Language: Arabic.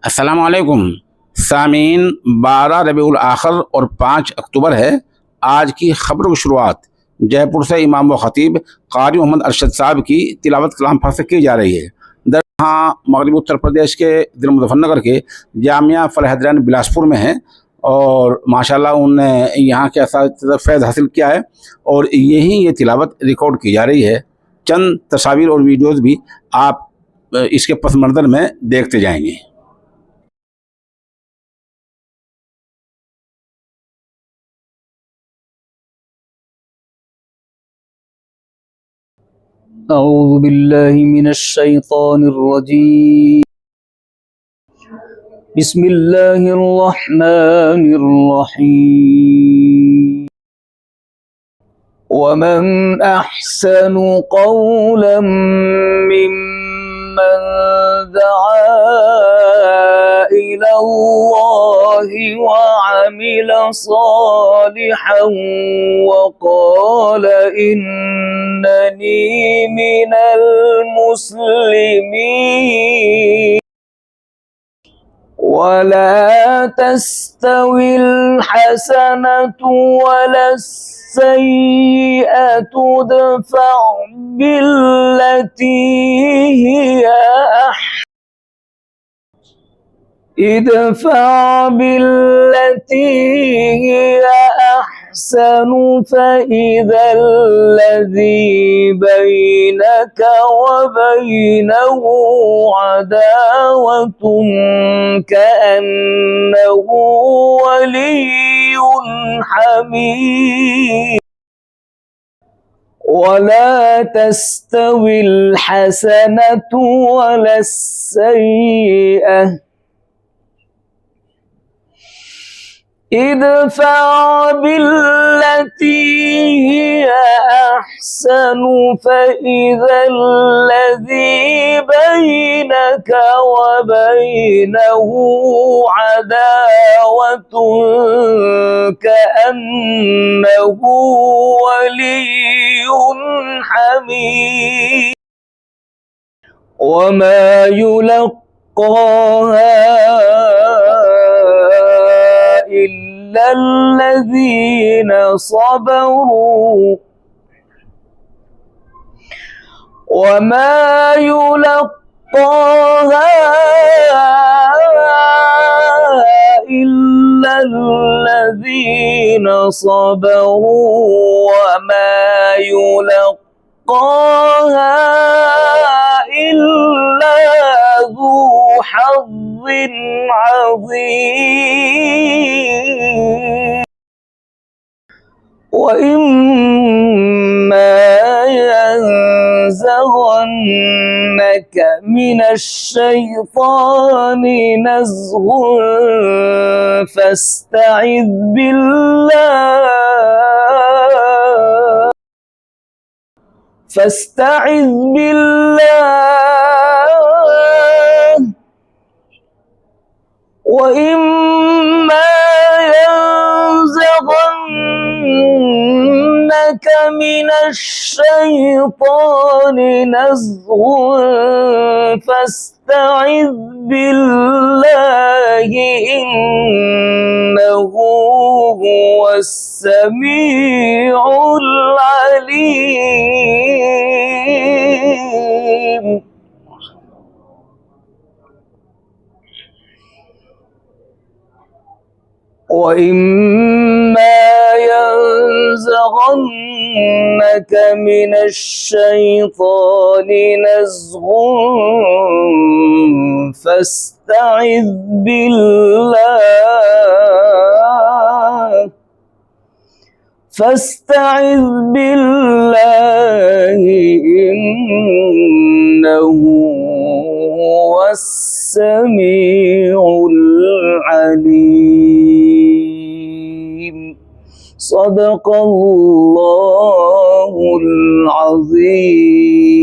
अस्सलाम वालेकुम सामीन। 12 रबीउल आखिर और 5 अक्टूबर है। आज की खबरों की शुरुआत जयपुर से इमाम व खतीब कारी मोहम्मद अरशद साहब की तिलावत कलाम पाक से की जा रही है। यहाँ मगरबी उत्तर प्रदेश के जिला मुजफ्फरनगर के जामिया फलहदरैन बिलासपुर में है और माशाल्लाह उन्होंने यहाँ के असातिज़ा फैज़ हासिल किया है और यही ये तिलावत रिकॉर्ड की जा रही है। चंद तस्वीर और वीडियोज़ भी आप इसके पस मंज़र में देखते जाएंगे। أعوذ بالله من الشيطان الرجيم بسم الله الرحمن الرحيم ومن أحسن قولا ممن دعا إلى الله وعمل صالحا وقال إنني من المسلمين ولا تستوي الحسنة ولا السيئة ادفع بالتي هي أحسن فإذا الذي بينك وبينه عداوة كأنه ولي حميم ولا تستوي الحسنة ولا السيئة ادفع بالتي هي أحسن فإذا الذي بينك وبينه عداوة كأنه ولي حميم وما يلقاها إلا الذين صبروا وما يلقاها إلا الذين صبروا وما يلقاها إلا ذو حظ عظيم وإما ينزغنك من الشيطان نزغ فاستعذ بالله وإما ينزغنك من الشيطان نزغ فاستعذ بالله إنه هو السميع العليم وإما ينزغنك من الشيطان نزغ فاستعذ بالله إنه هو السميع العليم صدق الله العظيم.